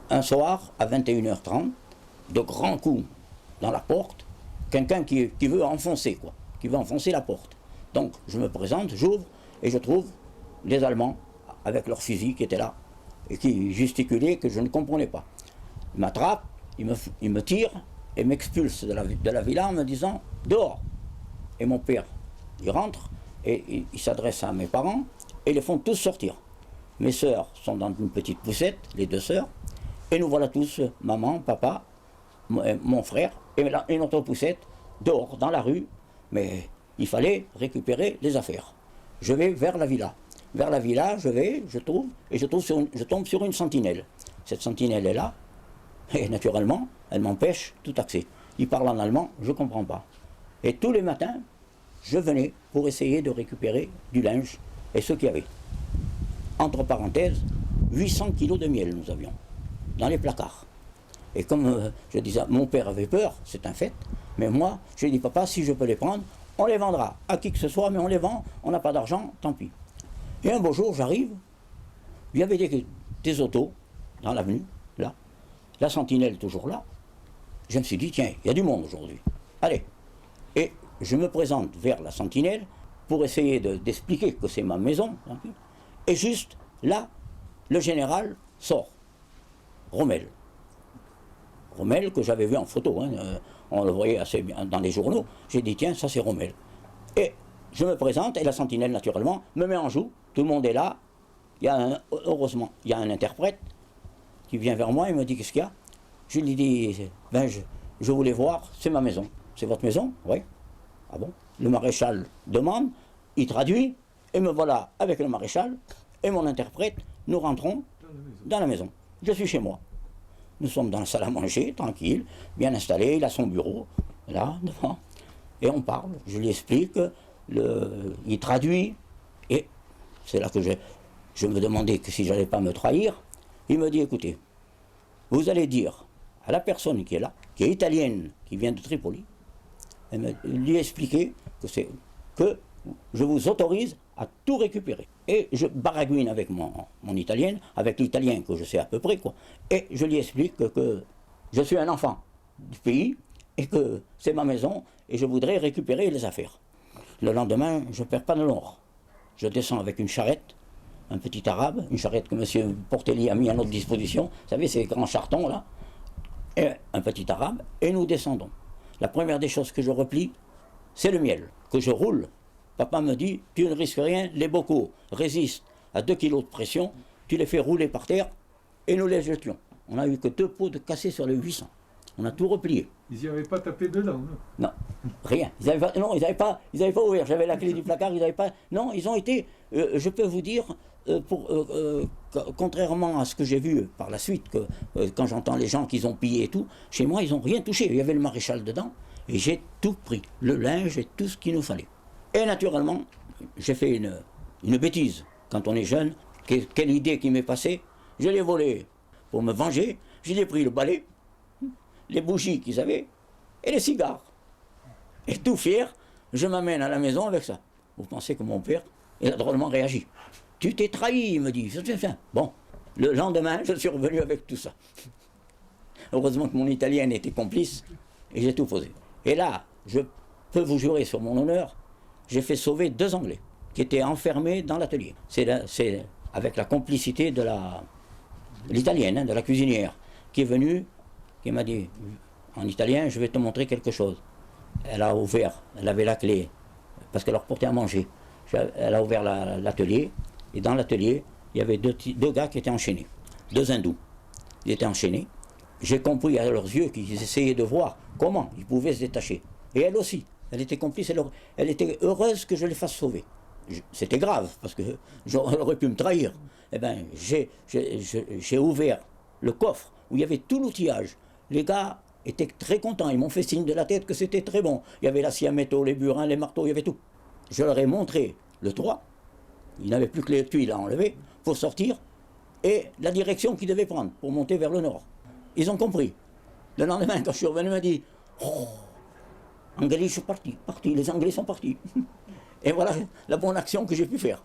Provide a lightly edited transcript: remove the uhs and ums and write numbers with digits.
un soir, à 21h30, de grands coups dans la porte, quelqu'un qui veut enfoncer, quoi, qui veut enfoncer la porte. Donc, je me présente, j'ouvre, et je trouve les Allemands, avec leurs fusils qui étaient là, et qui gesticulaient que je ne comprenais pas. Ils m'attrapent, ils me tirent, et m'expulsent de la villa en me disant « dehors ». Et mon père, il rentre, et il s'adresse à mes parents, et les font tous sortir. Mes sœurs sont dans une petite poussette, les deux sœurs, et nous voilà tous, maman, papa, mon frère, et notre poussette, dehors, dans la rue, mais il fallait récupérer les affaires. Je vais vers la villa. Vers la villa, je tombe sur une sentinelle. Cette sentinelle est là, et naturellement, elle m'empêche tout accès. Il parle en allemand, je ne comprends pas. Et tous les matins, je venais pour essayer de récupérer du linge et ce qu'il y avait. Entre parenthèses, 800 kilos de miel nous avions, dans les placards. Et comme je disais, mon père avait peur, c'est un fait, mais moi, j'ai dit, papa, si je peux les prendre, on les vendra à qui que ce soit, mais on les vend, on n'a pas d'argent, tant pis. Et un beau jour, j'arrive, il y avait des autos dans l'avenue, là, la sentinelle toujours là. Je me suis dit, tiens, il y a du monde aujourd'hui, allez. Et je me présente vers la sentinelle pour essayer d'expliquer que c'est ma maison. Et juste là, le général sort, Rommel. Rommel que j'avais vu en photo, hein, on le voyait assez bien dans les journaux. J'ai dit, tiens, ça c'est Rommel. Et je me présente, et la sentinelle naturellement me met en joue, tout le monde est là. Heureusement, il y a un interprète qui vient vers moi et me dit, qu'est-ce qu'il y a? Je lui dis, ben, je voulais voir, c'est ma maison. C'est votre maison? Oui. Ah bon? Le maréchal demande, il traduit, et me voilà avec le maréchal et mon interprète, nous rentrons dans la maison. Je suis chez moi. Nous sommes dans la salle à manger, tranquille, bien installé, il a son bureau, là, devant, et on parle. Je lui explique, il traduit, et c'est là que je me demandais que si je n'allais pas me trahir. Il me dit, écoutez, vous allez dire à la personne qui est là, qui est italienne, qui vient de Tripoli, lui expliquer que je vous autorise à tout récupérer. Et je baragouine avec mon italienne, avec l'italien que je sais à peu près, quoi. Et je lui explique que je suis un enfant du pays et que c'est ma maison et je voudrais récupérer les affaires. Le lendemain, je ne perds pas de l'or. Je descends avec une charrette, un petit arabe, une charrette que M. Portelli a mis à notre disposition. Vous savez, ces grands chartons là, et un petit arabe, et nous descendons. La première des choses que je replie, c'est le miel, que je roule. Papa me dit, tu ne risques rien, les bocaux résistent à 2 kilos de pression, tu les fais rouler par terre, et nous les jetions. On n'a eu que 2 pots de cassés sur les 800. On a tout replié. Ils n'y avaient pas tapé dedans, non? Non, rien. Ils n'avaient pas ouvert. J'avais la clé du placard, ils n'avaient pas... Non, ils ont été, je peux vous dire, contrairement à ce que j'ai vu par la suite, quand j'entends les gens qu'ils ont pillé et tout, chez moi, ils n'ont rien touché. Il y avait le maréchal dedans, et j'ai tout pris. Le linge et tout ce qu'il nous fallait. Et naturellement, j'ai fait une bêtise. Quand on est jeune, quelle idée qui m'est passée. Je l'ai volé pour me venger. J'ai pris le balai, les bougies qu'ils avaient, et les cigares. Et tout fier, je m'amène à la maison avec ça. Vous pensez que mon père, il a drôlement réagi. Tu t'es trahi, il me dit. Bon, le lendemain, je suis revenu avec tout ça. Heureusement que mon italienne était complice, et j'ai tout posé. Et là, je peux vous jurer sur mon honneur, j'ai fait sauver 2 Anglais, qui étaient enfermés dans l'atelier. C'est avec la complicité de l'italienne, hein, de la cuisinière, qui est venue, qui m'a dit, en italien, je vais te montrer quelque chose. Elle a ouvert, elle avait la clé, parce qu'elle leur portait à manger. Elle a ouvert l'atelier, et dans l'atelier, il y avait deux gars qui étaient enchaînés, 2 hindous. Ils étaient enchaînés. J'ai compris à leurs yeux qu'ils essayaient de voir comment ils pouvaient se détacher. Et elle aussi, elle était complice, elle était heureuse que je les fasse sauver. C'était grave, parce que j'aurais aurait pu me trahir. Eh bien, j'ai ouvert le coffre où il y avait tout l'outillage. Les gars étaient très contents, ils m'ont fait signe de la tête que c'était très bon. Il y avait la scie à métaux, les burins, les marteaux, il y avait tout. Je leur ai montré le toit, ils n'avaient plus que les tuiles à enlever pour sortir, et la direction qu'ils devaient prendre pour monter vers le nord. Ils ont compris. Le lendemain, quand je suis revenu, il m'a dit « Oh, Anglais, je suis parti, les Anglais sont partis. » Et voilà la bonne action que j'ai pu faire.